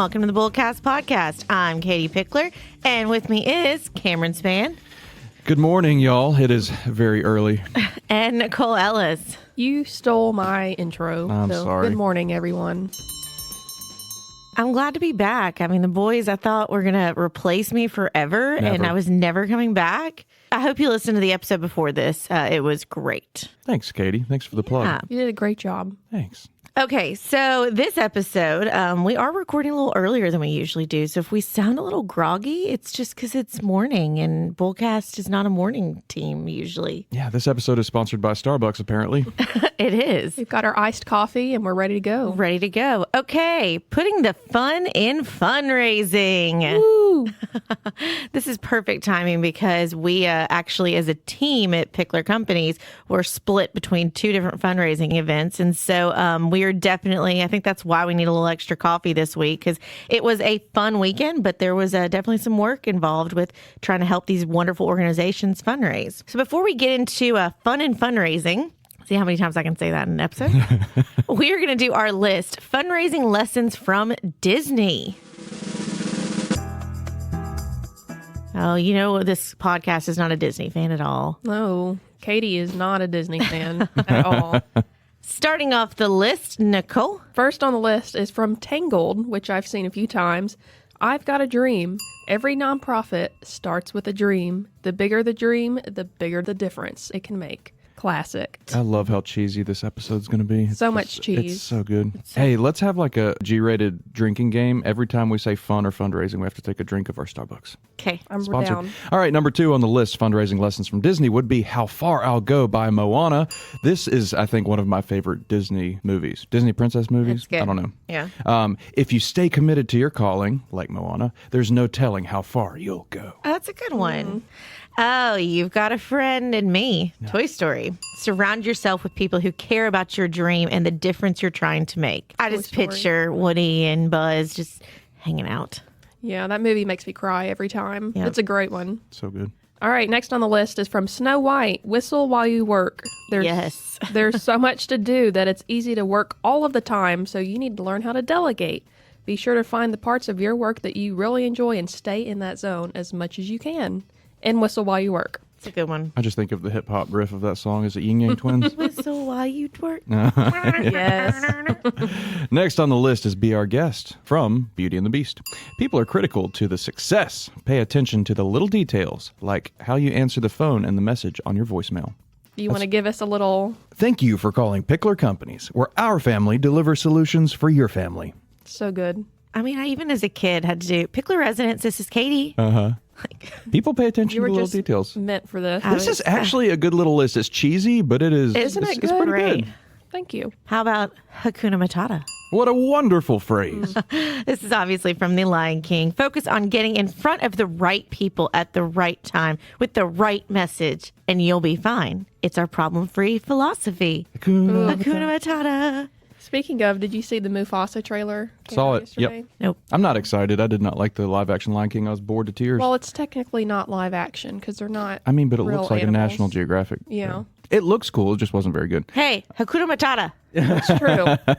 welcome to the Bullcast Podcast. I'm Katie Pickler, and with me is Cameron Spann. Good morning, y'all. It is very early. And Nicole Ellis. You stole my intro. I'm sorry. Good morning, everyone. I'm glad to be back. I mean, the boys, I thought were going to replace me forever, Never. and I was never coming back. I hope you listened to the episode before this. It was great. Thanks, Katie. Thanks for the plug. Yeah. You did a great job. Thanks. Okay, so this episode, we are recording a little earlier than we usually do. So if we sound a little groggy, it's just because it's morning, and Bullcast is not a morning team usually. Yeah, this episode is sponsored by Starbucks, apparently. It is. We've got our iced coffee, and we're ready to go. Ready to go. Okay, putting the fun in fundraising. Woo! This is perfect timing because we actually, as a team at Pickler Companies, were split between two different fundraising events. And so we are definitely, I think that's why we need a little extra coffee this week, because it was a fun weekend, but there was definitely some work involved with trying to help these wonderful organizations fundraise. So before we get into fun and fundraising, see how many times I can say that in an episode, we are going to do our list, fundraising lessons from Disney. Oh, you know, this podcast is not a Disney fan at all. No, Katie is not a Disney fan at all. Starting off the list, Nicole. First on the list is from Tangled, which I've seen a few times. I've got a dream. Every nonprofit starts with a dream. The bigger the dream, the bigger the difference it can make. Classic. I love how cheesy this episode's going to be. So much cheese. It's so good. Hey, let's have like a G-rated drinking game. Every time we say fun or fundraising, we have to take a drink of our Starbucks. Okay. I'm Sponsored. down. All right, number 2 on the list, fundraising lessons from Disney, would be How Far I'll Go by Moana. This is, I think, one of my favorite Disney movies. Disney princess movies? That's good. I don't know. Yeah. If you stay committed to your calling, like Moana, there's no telling how far you'll go. Oh, that's a good one. Oh, You've Got a Friend in Me. Yeah. Toy Story. Surround yourself with people who care about your dream and the difference you're trying to make. I just picture Woody and Buzz just hanging out. Yeah, that movie makes me cry every time. Yep. It's a great one. So good. All right, next on the list is from Snow White, Whistle While You Work. Yes. There's so much to do that it's easy to work all of the time, so you need to learn how to delegate. Be sure to find the parts of your work that you really enjoy and stay in that zone as much as you can. And whistle while you work. It's a good one. I just think of the hip-hop riff of that song. Is it Yin Yang Twins? Whistle while you work. Yes. Next on the list is Be Our Guest from Beauty and the Beast. People are critical to the success. Pay attention to the little details, like how you answer the phone and the message on your voicemail. Do you want to give us a little... Thank you for calling Pickler Companies, where our family delivers solutions for your family. So good. I mean, I even as a kid had to do Pickler Residence. This is Katie. Uh-huh. People pay attention You to were the little just details. meant for this. This is actually a good little list. It's cheesy, but it is. Isn't it it's good? pretty good. Thank you. How about Hakuna Matata? What a wonderful phrase. This is obviously from The Lion King. Focus on getting in front of the right people at the right time with the right message, and you'll be fine. It's our problem-free philosophy. Hakuna Matata. Speaking of, did you see the Mufasa trailer? Came Saw out it. Yep. yesterday? Nope. I'm not excited. I did not like the live-action Lion King. I was bored to tears. Well, it's technically not live action because they're not. I mean, but it real looks like animals. a National Geographic. Yeah. It looks cool. It just wasn't very good. Hey, Hakuna Matata. That's true.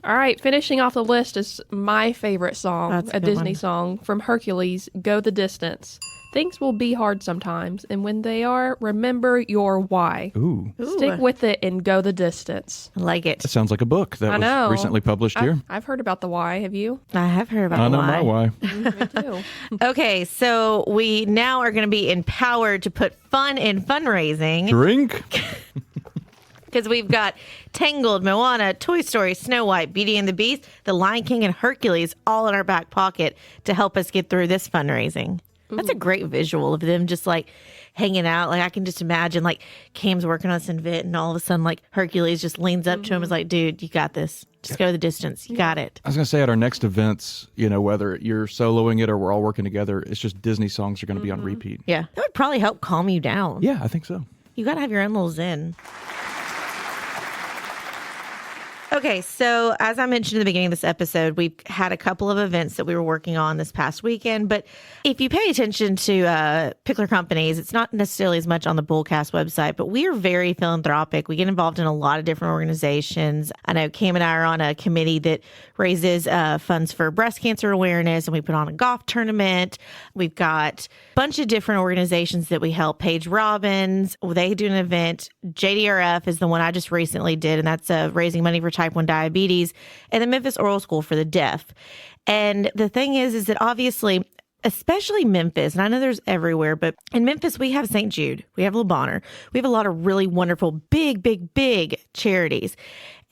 All right, finishing off the list is my favorite song, That's a a good Disney one. song from Hercules, Go the Distance. Things will be hard sometimes, and when they are, remember your why. Ooh. Stick with it and go the distance. I like it. That sounds like a book that I know. was recently published here. I've heard about the why. Have you? I have heard about I the know my why. Me too. Okay, so we now are going to be empowered to put fun in fundraising Drink? because we've got Tangled, Moana, Toy Story, Snow White, Beauty and the Beast, The Lion King, and Hercules all in our back pocket to help us get through this fundraising. That's a great visual of them just like hanging out. Like I can just imagine like Cam's working on this invent and all of a sudden like Hercules just leans up to him and is like, dude, you got this. Just go the distance. You got it. I was going to say at our next events, you know, whether you're soloing it or we're all working together, it's just Disney songs are going to be on repeat. Yeah. That would probably help calm you down. Yeah, I think so. You got to have your own little zen. Okay, so as I mentioned in the beginning of this episode, we've had a couple of events that we were working on this past weekend. But if you pay attention to Pickler companies, it's not necessarily as much on the Bullcast website, but we are very philanthropic. We get involved in a lot of different organizations. I know Cam and I are on a committee that raises funds for breast cancer awareness, and we put on a golf tournament. We've got a bunch of different organizations that we help. Paige Robbins, they do an event. JDRF is the one I just recently did, and that's raising money for type 1 diabetes, and the Memphis Oral School for the Deaf. And the thing is that obviously, especially Memphis, and I know there's everywhere, but in Memphis, we have St. Jude, we have Le Bonheur, we have a lot of really wonderful, big charities.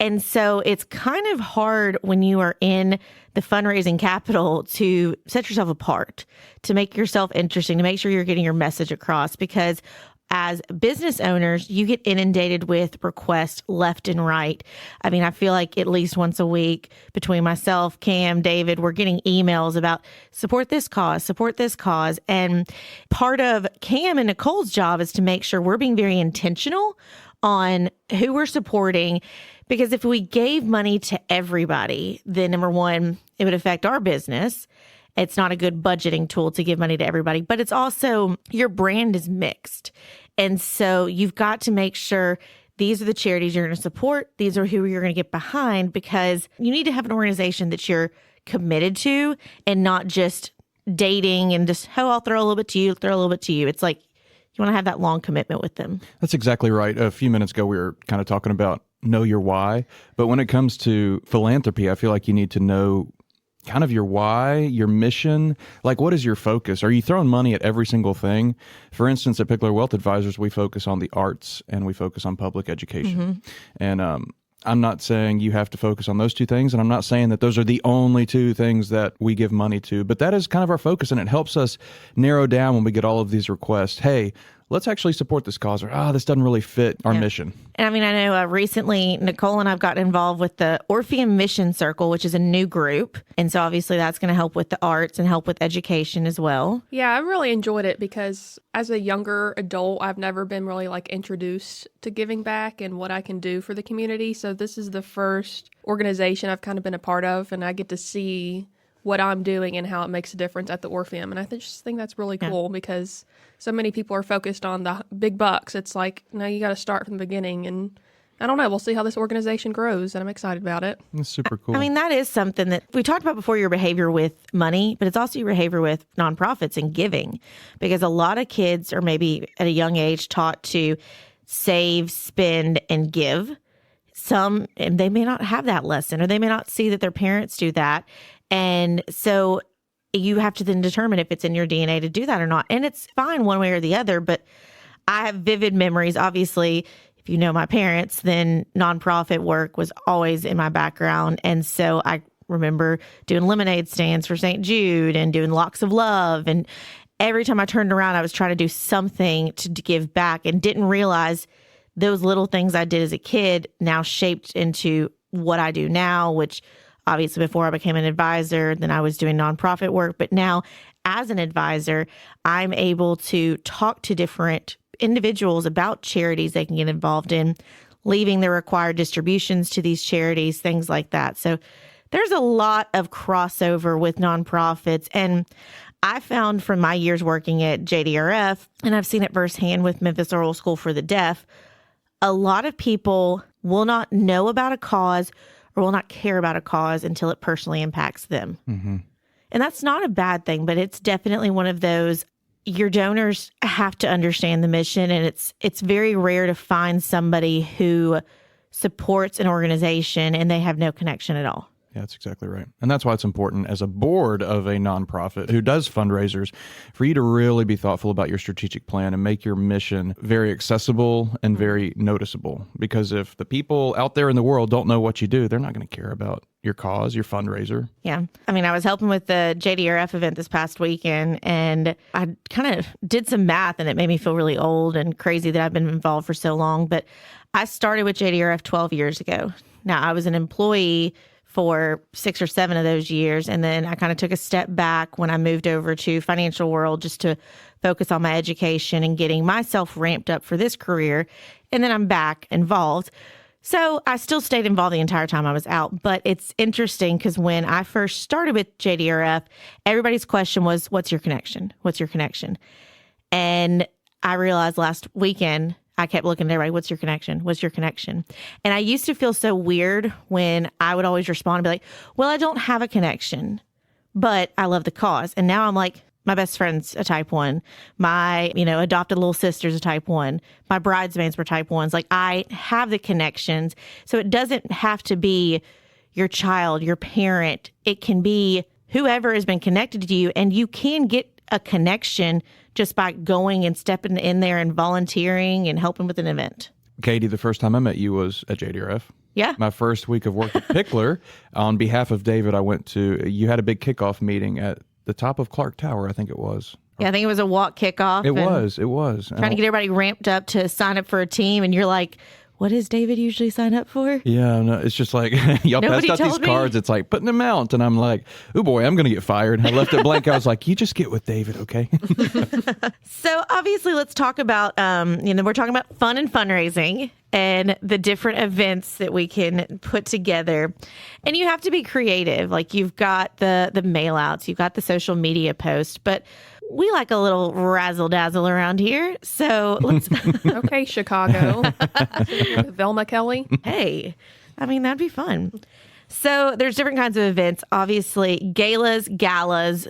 And so it's kind of hard when you are in the fundraising capital to set yourself apart, to make yourself interesting, to make sure you're getting your message across, because as business owners, you get inundated with requests left and right. I mean, I feel like at least once a week between myself, Cam, David, we're getting emails about support this cause. And part of Cam and Nicole's job is to make sure we're being very intentional on who we're supporting. Because if we gave money to everybody, then number one, it would affect our business. It's not a good budgeting tool to give money to everybody, but it's also your brand is mixed. And so you've got to make sure these are the charities you're going to support. These are who you're going to get behind, because you need to have an organization that you're committed to and not just dating and just, oh, I'll throw a little bit to you, throw a little bit to you. It's like you want to have that long commitment with them. That's exactly right. A few minutes ago, we were kind of talking about know your why. But when it comes to philanthropy, I feel like you need to know kind of your why, your mission. Like, what is your focus? Are you throwing money at every single thing? For instance, at Pickler Wealth Advisors, we focus on the arts and we focus on public education. And I'm not saying you have to focus on those two things, and I'm not saying that those are the only two things that we give money to, but that is kind of our focus, and it helps us narrow down when we get all of these requests. Hey, let's actually support this cause, or this doesn't really fit our mission. And I mean, I know recently Nicole and I've gotten involved with the Orpheum Mission Circle, which is a new group. And so obviously that's going to help with the arts and help with education as well. Yeah, I really enjoyed it because as a younger adult, I've never been really introduced to giving back and what I can do for the community. So this is the first organization I've kind of been a part of, and I get to see what I'm doing and how it makes a difference at the Orpheum. And I just think that's really cool because so many people are focused on the big bucks. It's like, no, you got to start from the beginning. And I don't know. We'll see how this organization grows, and I'm excited about it. That's super cool. I mean, that is something that we talked about before, your behavior with money, but it's also your behavior with nonprofits and giving, because a lot of kids are maybe at a young age taught to save, spend, and give. Some, and they may not have that lesson, or they may not see that their parents do that. And so you have to then determine if it's in your DNA to do that or not. And it's fine one way or the other, but I have vivid memories. Obviously, if you know my parents, then nonprofit work was always in my background. And so I remember doing lemonade stands for St. Jude and doing Locks of Love. And every time I turned around, I was trying to do something to give back, and didn't realize those little things I did as a kid now shaped into what I do now, which obviously before I became an advisor, then I was doing nonprofit work. But now as an advisor, I'm able to talk to different individuals about charities they can get involved in, leaving the required distributions to these charities, things like that. So there's a lot of crossover with nonprofits. And I found from my years working at JDRF, and I've seen it firsthand with Memphis Oral School for the Deaf, a lot of people will not know about a cause or will not care about a cause until it personally impacts them. Mm-hmm. And that's not a bad thing, but it's definitely one of those, your donors have to understand the mission, and it's very rare to find somebody who supports an organization and they have no connection at all. Yeah, that's exactly right. And that's why it's important as a board of a nonprofit who does fundraisers for you to really be thoughtful about your strategic plan and make your mission very accessible and very noticeable. Because if the people out there in the world don't know what you do, they're not going to care about your cause, your fundraiser. Yeah. I mean, I was helping with the JDRF event this past weekend, and I kind of did some math, and it made me feel really old and crazy that I've been involved for so long. But I started with JDRF 12 years ago. Now, I was an employee for 6 or 7 of those years. And then I kind of took a step back when I moved over to financial world just to focus on my education and getting myself ramped up for this career. And then I'm back involved. So I still stayed involved the entire time I was out, but it's interesting because when I first started with JDRF, everybody's question was, what's your connection? What's your connection? And I realized last weekend, I kept looking at everybody, what's your connection? What's your connection? And I used to feel so weird when I would always respond and be like, well, I don't have a connection, but I love the cause. And now I'm like, my best friend's a type 1. My, adopted little sister's a type 1. My bridesmaids were type 1s. Like, I have the connections. So it doesn't have to be your child, your parent. It can be whoever has been connected to you. And you can get a connection just by going and stepping in there and volunteering and helping with an event. Katie, the first time I met you was at JDRF. Yeah. My first week of work at Pickler. On behalf of David, you had a big kickoff meeting at the top of Clark Tower, I think it was. Yeah, I think it was a walk kickoff. It was. Trying to get everybody ramped up to sign up for a team. And you're like, what does David usually sign up for? Yeah, no, it's just like, y'all Nobody passed out these told me. cards. It's like, put them out. And I'm like, oh boy, I'm going to get fired. And I left it blank. I was like, you just get with David, okay? So obviously, let's talk about, we're talking about fun and fundraising and the different events that we can put together. And you have to be creative. Like, you've got the mail outs, you've got the social media posts, but we like a little razzle dazzle around here. So let's. Okay, Chicago. With Velma Kelly. Hey, that'd be fun. So there's different kinds of events. Obviously, galas. Galas.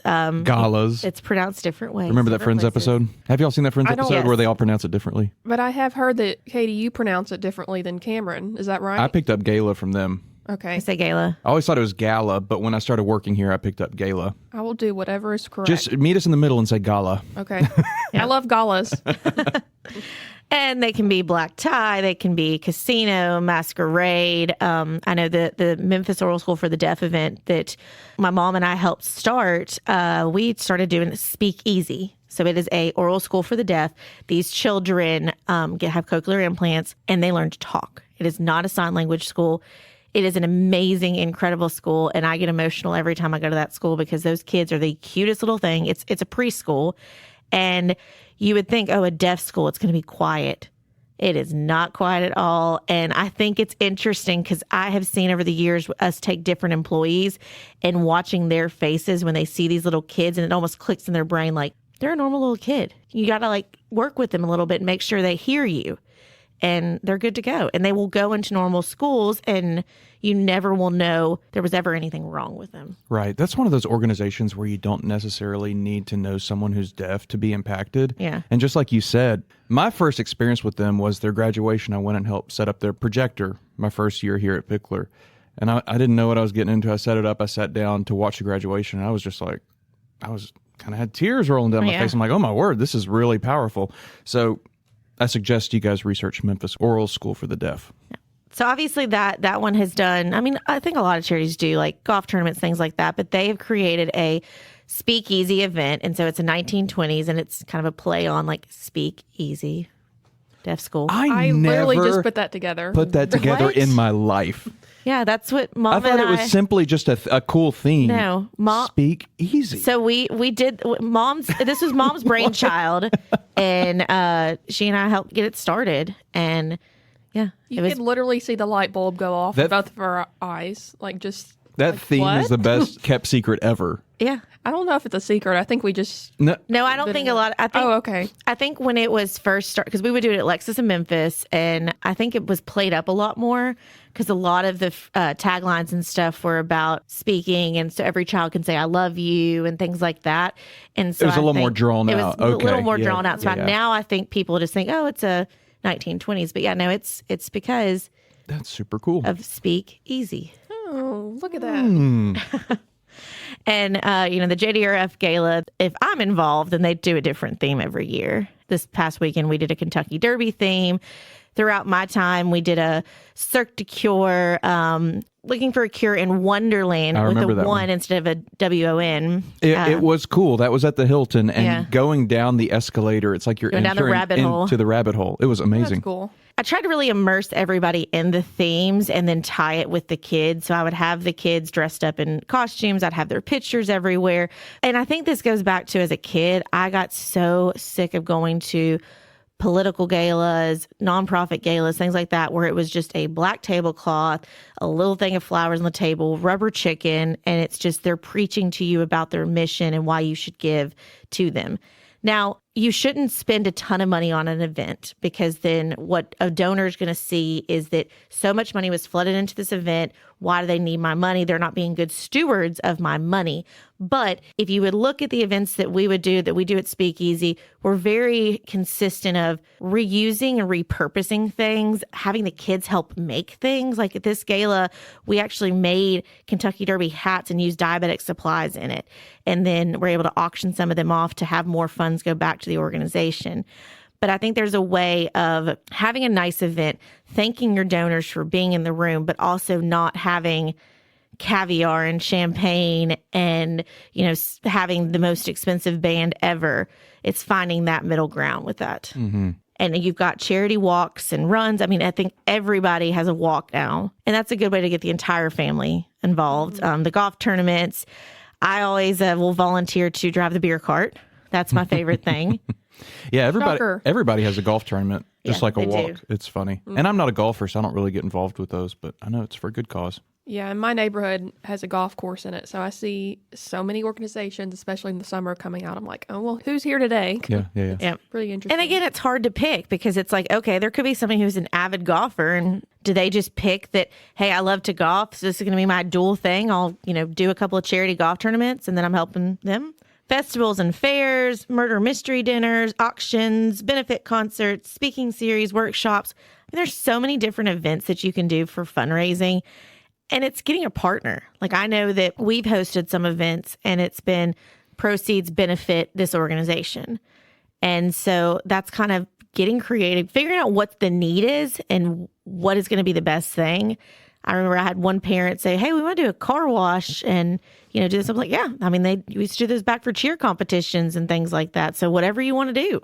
It's pronounced different ways. Remember that different Friends places. episode? Have y'all seen that Friends I don't- episode Yes. where they all pronounce it differently? But I have heard that, Katie, you pronounce it differently than Cameron. Is that right? I picked up gala from them. Okay. I say gala. I always thought it was gala, but when I started working here, I picked up gala. I will do whatever is correct. Just meet us in the middle and say gala. Okay. I love galas. And they can be black tie, they can be casino, masquerade. I know the Memphis Oral School for the Deaf event that my mom and I helped start. We started doing Speak Easy. So it is a oral school for the deaf. These children have cochlear implants and they learn to talk. It is not a sign language school. It is an amazing, incredible school. And I get emotional every time I go to that school because those kids are the cutest little thing. It's a preschool. And you would think, a deaf school, it's going to be quiet. It is not quiet at all. And I think it's interesting because I have seen over the years us take different employees and watching their faces when they see these little kids, and it almost clicks in their brain like, they're a normal little kid. You got to work with them a little bit and make sure they hear you. And they're good to go. And they will go into normal schools and you never will know there was ever anything wrong with them. Right. That's one of those organizations where you don't necessarily need to know someone who's deaf to be impacted. Yeah. And just like you said, my first experience with them was their graduation. I went and helped set up their projector my first year here at Pickler. And I didn't know what I was getting into. I set it up. I sat down to watch the graduation. And I was just like, kind of had tears rolling down my face. I'm like, oh my word, this is really powerful. So I suggest you guys research Memphis Oral School for the Deaf. Yeah. So obviously that one has done, I think a lot of charities do like golf tournaments, things like that, but they have created a speakeasy event. And so it's a 1920s and it's kind of a play on Speak Easy Deaf School. I never literally just put that together. put that together What? in my life. Yeah, that's what Mom I thought and it was simply just a cool theme. No, Mom. Speak Easy. So we did this was Mom's brainchild, and she and I helped get it started. And yeah, You could literally see the light bulb go off That- in both of our eyes. that theme what? is the best kept secret ever. yeah. I don't know if it's a secret. I think we just. No, No, I don't think a lot. I think. Oh, okay. I think when it was first started, because we would do it at Lexus in Memphis, and I think it was played up a lot more because a lot of the taglines and stuff were about speaking, and so every child can say "I love you" and things like that. And so It was a I little more think drawn it was out. a little Okay, more yeah, drawn out. So yeah. now I think people just think, "Oh, it's a 1920s," but yeah, no, it's because that's super cool. of Speak Easy. Oh, look at that. And, the JDRF Gala, if I'm involved, then they do a different theme every year. This past weekend, we did a Kentucky Derby theme. Throughout my time, we did a Cirque du Cure, looking for a cure in Wonderland I with remember a that 1 one. instead of a WON. It was cool. That was at the Hilton, and Yeah. going down the escalator, it's like you're Going down the entering rabbit hole. into the rabbit hole. It was amazing. That's cool. I tried to really immerse everybody in the themes and then tie it with the kids. So I would have the kids dressed up in costumes. I'd have their pictures everywhere. And I think this goes back to as a kid, I got so sick of going to political galas, nonprofit galas, things like that, where it was just a black tablecloth, a little thing of flowers on the table, rubber chicken, and it's just they're preaching to you about their mission and why you should give to them. Now, you shouldn't spend a ton of money on an event, because then what a donor is going to see is that so much money was flooded into this event. Why do they need my money? They're not being good stewards of my money. But if you would look at the events that we would do, that we do at Speakeasy, we're very consistent of reusing and repurposing things, having the kids help make things. Like at this gala, we actually made Kentucky Derby hats and used diabetic supplies in it. And then we're able to auction some of them off to have more funds go back to the organization. But I think there's a way of having a nice event, thanking your donors for being in the room, but also not having caviar and champagne and, having the most expensive band ever. It's finding that middle ground with that. Mm-hmm. And you've got charity walks and runs. I mean, I think everybody has a walk now, and that's a good way to get the entire family involved. The golf tournaments, I always will volunteer to drive the beer cart. That's my favorite thing. Yeah, Shocker. everybody has a golf tournament, just like a walk. do. It's funny. And I'm not a golfer, so I don't really get involved with those, but I know it's for a good cause. Yeah, and my neighborhood has a golf course in it, so I see so many organizations, especially in the summer, coming out. I'm like, oh, well, who's here today? Yeah. Pretty interesting. And again, it's hard to pick, because it's like, okay, there could be somebody who's an avid golfer, and do they just pick that, hey, I love to golf, so this is going to be my dual thing. I'll, do a couple of charity golf tournaments, and then I'm helping them. Festivals and fairs, murder mystery dinners, auctions, benefit concerts, speaking series, workshops. There's so many different events that you can do for fundraising. And it's getting a partner. Like, I know that we've hosted some events and it's been proceeds benefit this organization. And so that's kind of getting creative, figuring out what the need is and what is going to be the best thing. I remember I had one parent say, hey, we want to do a car wash and, do this. I'm like, yeah, I mean, they used to do this back for cheer competitions and things like that. So whatever you want to do,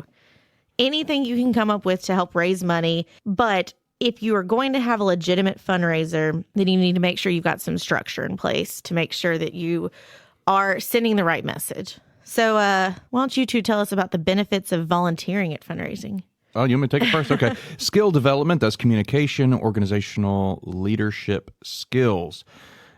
anything you can come up with to help raise money. But if you are going to have a legitimate fundraiser, then you need to make sure you've got some structure in place to make sure that you are sending the right message. So why don't you two tell us about the benefits of volunteering at fundraising? Oh, you want me to take it first? Okay. Skill development, that's communication, organizational leadership skills.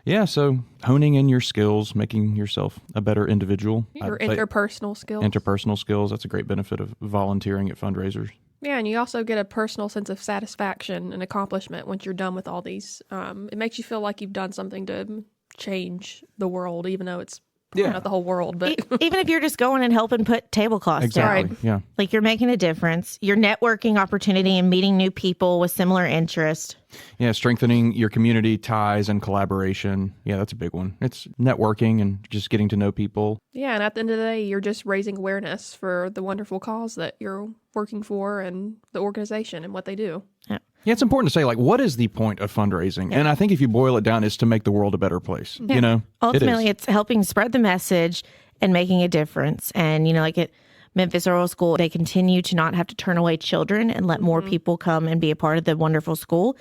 Yeah, so honing in your skills, making yourself a better individual. Your interpersonal skills. Interpersonal skills, that's a great benefit of volunteering at fundraisers. Yeah, and you also get a personal sense of satisfaction and accomplishment once you're done with all these. It makes you feel like you've done something to change the world, even though it's not the whole world. But even if you're just going and helping put tablecloths down. Yeah. Like, you're making a difference. Your networking opportunity and meeting new people with similar interest. Yeah, strengthening your community ties and collaboration. Yeah, that's a big one. It's networking and just getting to know people. Yeah, and at the end of the day, you're just raising awareness for the wonderful cause that you're working for and the organization and what they do. Yeah, it's important to say, like, what is the point of fundraising? Yeah. And I think if you boil it down, it's to make the world a better place. Yeah. Ultimately, it's helping spread the message and making a difference. And, like at Memphis Rural School, they continue to not have to turn away children and let more people come and be a part of the wonderful school.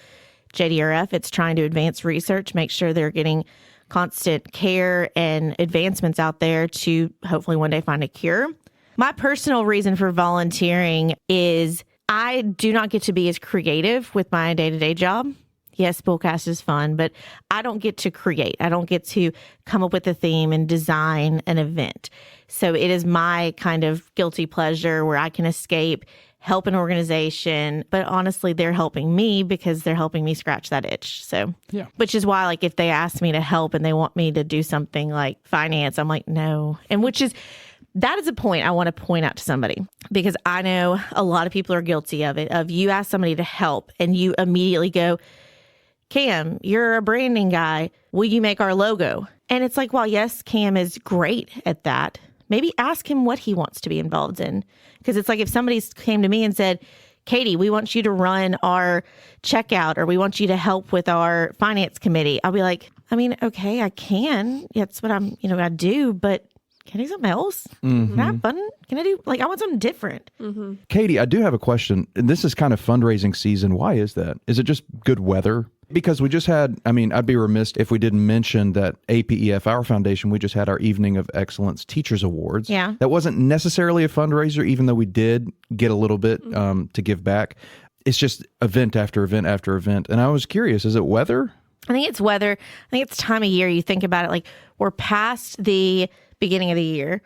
JDRF, it's trying to advance research, make sure they're getting constant care and advancements out there to hopefully one day find a cure. My personal reason for volunteering is I do not get to be as creative with my day-to-day job. Yes, Bullcast is fun, but I don't get to create. I don't get to come up with a theme and design an event. So it is my kind of guilty pleasure where I can escape, help an organization, but honestly, they're helping me because they're helping me scratch that itch. So, which is why, like, if they ask me to help and they want me to do something like finance, I'm like, no. And that is a point I want to point out to somebody, because I know a lot of people are guilty of it, of you ask somebody to help and you immediately go, Cam, you're a branding guy. Will you make our logo? And it's like, well, yes, Cam is great at that. Maybe ask him what he wants to be involved in. Because it's like if somebody came to me and said, Katie, we want you to run our checkout, or we want you to help with our finance committee. I'll be like, I mean, okay, I can. That's what I do, but can I do something else? Mm-hmm. Can I have fun? Can I do, I want something different. Mm-hmm. Katie, I do have a question. And this is kind of fundraising season. Why is that? Is it just good weather? Because we just had, I mean, I'd be remiss if we didn't mention that APEF, our foundation, we just had our Evening of Excellence Teachers Awards. Yeah. That wasn't necessarily a fundraiser, even though we did get a little bit to give back. It's just event after event after event. And I was curious, is it weather? I think it's weather. I think it's time of year. You think about it, like we're past the beginning of the year.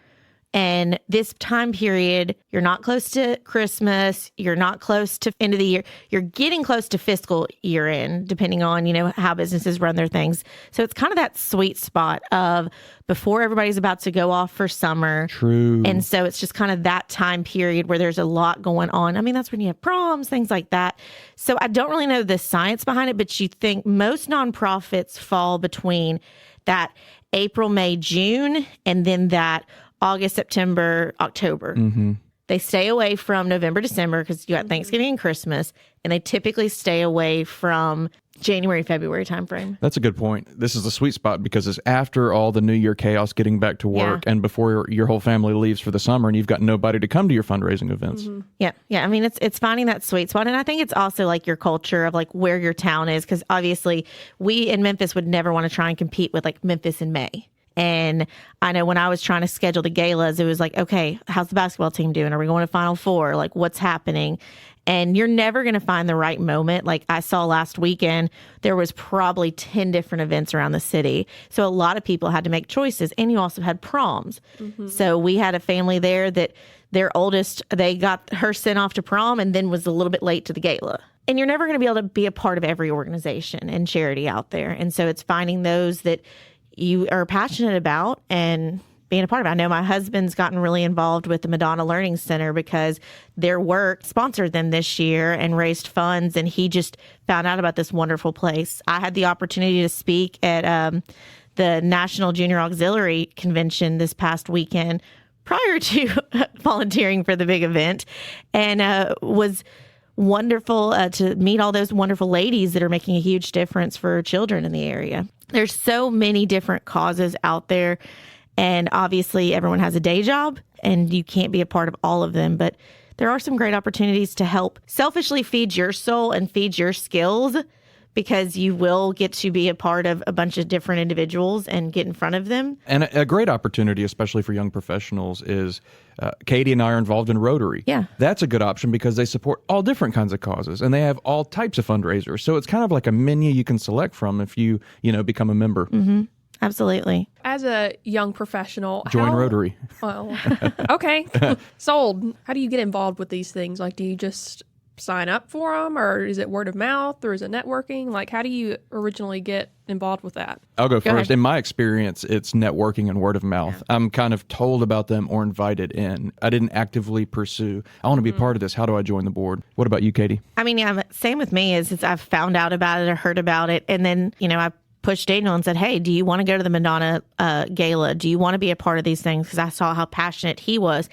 And this time period, you're not close to Christmas. You're not close to end of the year. You're getting close to fiscal year end, depending on, how businesses run their things. So it's kind of that sweet spot of before everybody's about to go off for summer. True. And so it's just kind of that time period where there's a lot going on. I mean, that's when you have proms, things like that. So I don't really know the science behind it, but you think most nonprofits fall between that April, May, June, and then that August, September, October. Mm-hmm. They stay away from November, December because you got Thanksgiving and Christmas, and they typically stay away from January, February timeframe. That's a good point. This is the sweet spot because it's after all the New Year chaos, getting back to work, and before your whole family leaves for the summer, and you've got nobody to come to your fundraising events. Mm-hmm. Yeah. I mean, it's finding that sweet spot, and I think it's also like your culture of like where your town is, because obviously we in Memphis would never want to try and compete with like Memphis in May. And I know when I was trying to schedule the galas, it was like, okay, how's the basketball team doing? Are we going to Final Four? Like, what's happening? And you're never going to find the right moment. Like I saw last weekend, there was probably 10 different events around the city. So a lot of people had to make choices. And you also had proms. Mm-hmm. So we had a family there that their oldest, they got her sent off to prom and then was a little bit late to the gala. And you're never going to be able to be a part of every organization and charity out there. And so it's finding those that you are passionate about and being a part of it. I know my husband's gotten really involved with the Madonna Learning Center because their work sponsored them this year and raised funds, and he just found out about this wonderful place. I had the opportunity to speak at the National Junior Auxiliary Convention this past weekend prior to volunteering for the big event, and was wonderful to meet all those wonderful ladies that are making a huge difference for children in the area. There's so many different causes out there, and obviously everyone has a day job and you can't be a part of all of them, but there are some great opportunities to help selfishly feed your soul and feed your skills, because you will get to be a part of a bunch of different individuals and get in front of them. And a great opportunity, especially for young professionals, is Katie and I are involved in Rotary. Yeah. That's a good option because they support all different kinds of causes, and they have all types of fundraisers. So it's kind of like a menu you can select from if you become a member. Mm-hmm. Absolutely. As a young professional, Join Rotary. Well, okay. Sold. How do you get involved with these things? Like, do you just sign up for them, or is it word of mouth, or is it networking? Like, how do you originally get involed with that? I'll go first. ahead. In my experience, it's networking and word of mouth. Yeah. I'm kind of told about them or invited in. I didn't actively pursue, I want to be part of this. How do I join the board? What about you, Katie? I mean, yeah, same with me is I've found out about it or heard about it. And then, I pushed Daniel and said, hey, do you want to go to the Madonna Gala? Do you want to be a part of these things? Because I saw how passionate he was.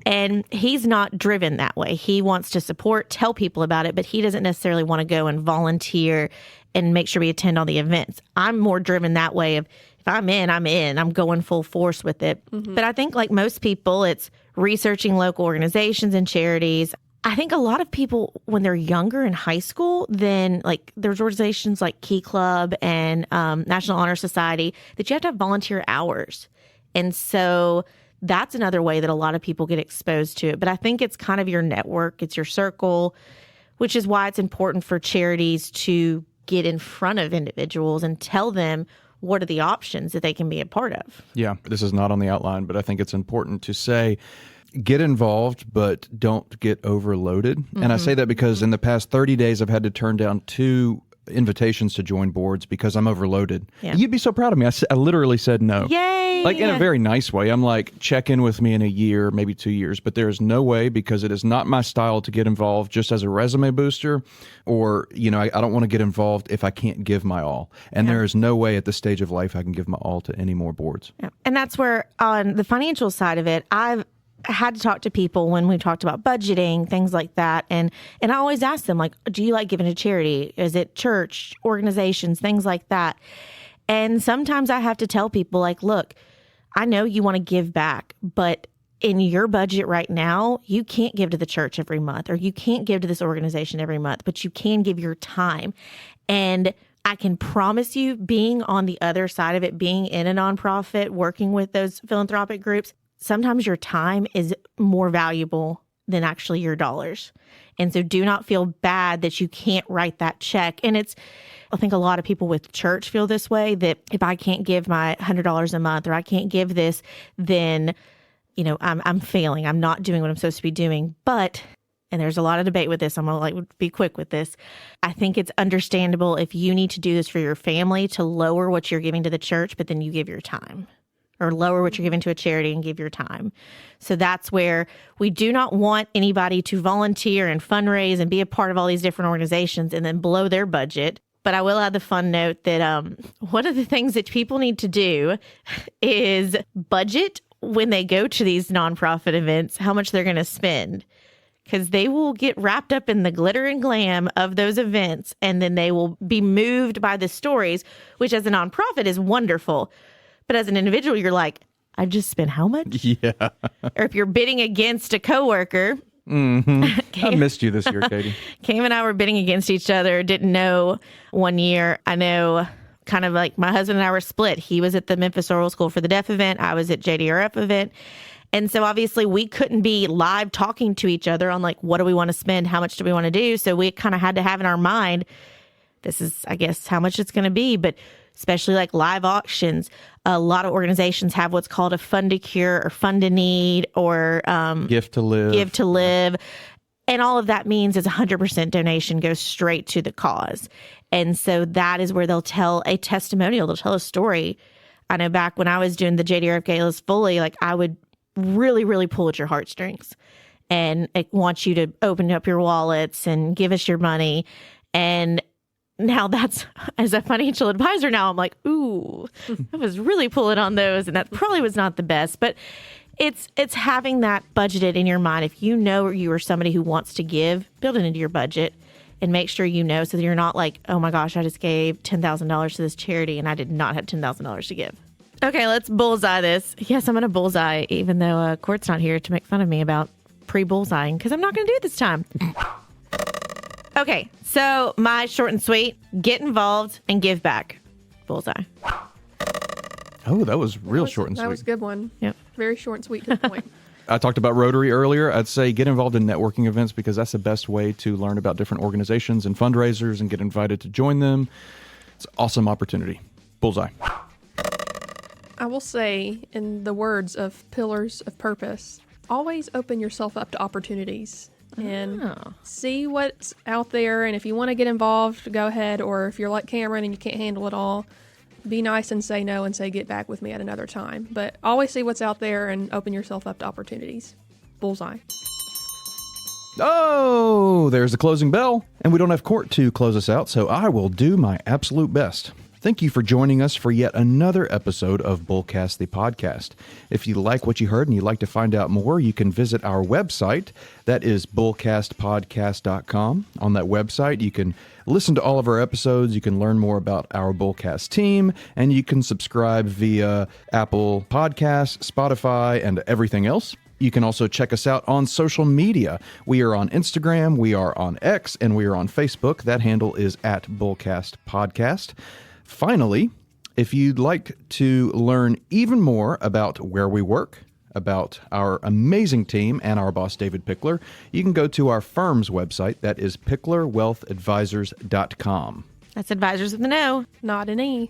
And he's not driven that way. He wants to support, tell people about it, but he doesn't necessarily want to go and volunteer and make sure we attend all the events. I'm more driven that way of if I'm in, I'm in. I'm going full force with it. Mm-hmm. But I think like most people, it's researching local organizations and charities. I think a lot of people, when they're younger in high school, then like there's organizations like Key Club and National Honor Society that you have to have volunteer hours. And so that's another way that a lot of people get exposed to it. But I think it's kind of your network. It's your circle, which is why it's important for charities to get in front of individuals and tell them what are the options that they can be a part of. Yeah, this is not on the outline, but I think it's important to say, get involved, but don't get overloaded. Mm-hmm. And I say that because in the past 30 days, I've had to turn down 2 invitations to join boards because I'm overloaded. Yeah. You'd be so proud of me. I literally said no. Yay! Like in a very nice way. I'm like, check in with me in a year, maybe 2 years, but there is no way, because it is not my style to get involved just as a resume booster, or, I don't want to get involved if I can't give my all. And there is no way at this stage of life I can give my all to any more boards. Yeah. And that's where on the financial side of it, I've had to talk to people when we talked about budgeting, things like that. And I always ask them, like, do you like giving to charity? Is it church, organizations, things like that? And sometimes I have to tell people, like, look, I know you want to give back, but in your budget right now, you can't give to the church every month, or you can't give to this organization every month, but you can give your time. And I can promise you, being on the other side of it, being in a nonprofit, working with those philanthropic groups, sometimes your time is more valuable than actually your dollars. And so do not feel bad that you can't write that check. And I think a lot of people with church feel this way, that if I can't give my $100 a month, or I can't give this, then I'm failing. I'm not doing what I'm supposed to be doing. But, and there's a lot of debate with this, I'm going to be quick with this. I think it's understandable if you need to do this for your family to lower what you're giving to the church, but then you give your time, or lower what you're giving to a charity and give your time. So that's where we do not want anybody to volunteer and fundraise and be a part of all these different organizations and then blow their budget. But I will add the fun note that one of the things that people need to do is budget when they go to these nonprofit events, how much they're going to spend, because they will get wrapped up in the glitter and glam of those events. And then they will be moved by the stories, which as a nonprofit is wonderful. But as an individual, you're like, I just spent how much? Yeah. Or if you're bidding against a coworker. I missed you this year, Katie. Cam and I were bidding against each other. Didn't know one year. I know kind of like my husband and I were split. He was at the Memphis Oral School for the Deaf event. I was at JDRF event. And so obviously we couldn't be live talking to each other on like, what do we want to spend? How much do we want to do? So we kind of had to have in our mind, this is, I guess, how much it's going to be. But especially like live auctions, a lot of organizations have what's called a fund to cure or fund to need or gift to live. And all of that means is 100% donation goes straight to the cause. And so that is where they'll tell a testimonial. They'll tell a story. I know back when I was doing the JDRF galas fully, like I would really, really pull at your heartstrings and want you to open up your wallets and give us your money. And now that's, as a financial advisor now, I'm like, ooh, I was really pulling on those. And that probably was not the best. But it's having that budgeted in your mind. If you know you are somebody who wants to give, build it into your budget and make sure you know so that you're not like, oh my gosh, I just gave $10,000 to this charity and I did not have $10,000 to give. Okay, let's bullseye this. Yes, I'm going to bullseye, even though Court's not here to make fun of me about pre-bullseyeing, because I'm not going to do it this time. Okay, so my short and sweet, get involved and give back. Bullseye. Oh, that was real short and sweet. That was a good one. Yep. Very short and sweet to the point. I talked about Rotary earlier. I'd say get involved in networking events because that's the best way to learn about different organizations and fundraisers and get invited to join them. It's an awesome opportunity. Bullseye. I will say, in the words of Pillars of Purpose, always open yourself up to opportunities and see what's out there. And if you want to get involved, go ahead. Or if you're like Cameron and you can't handle it all, be nice and say no and say get back with me at another time. But always see what's out there and open yourself up to opportunities. Bullseye. Oh, there's the closing bell. And we don't have Court to close us out, so I will do my absolute best. Thank you for joining us for yet another episode of Bullcast the Podcast. If you like what you heard and you'd like to find out more, you can visit our website. That is bullcastpodcast.com. On that website, you can listen to all of our episodes, you can learn more about our Bullcast team, and you can subscribe via Apple Podcasts, Spotify, and everything else. You can also check us out on social media. We are on Instagram, we are on X, and we are on Facebook. That handle is at Bullcast Podcast. Finally, if you'd like to learn even more about where we work, about our amazing team and our boss, David Pickler, you can go to our firm's website. That is picklerwealthadvisors.com. That's advisors with an O. Not an E.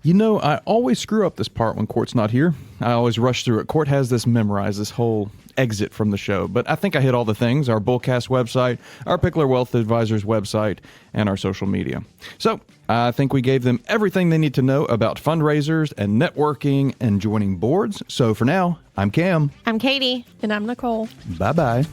You know, I always screw up this part when Court's not here. I always rush through it. Court has this memorized, this whole exit from the show. But I think I hit all the things, our Bullcast website, our Pickler Wealth Advisors website, and our social media. So I think we gave them everything they need to know about fundraisers and networking and joining boards. So for now, I'm Cam. I'm Katie. And I'm Nicole. Bye-bye.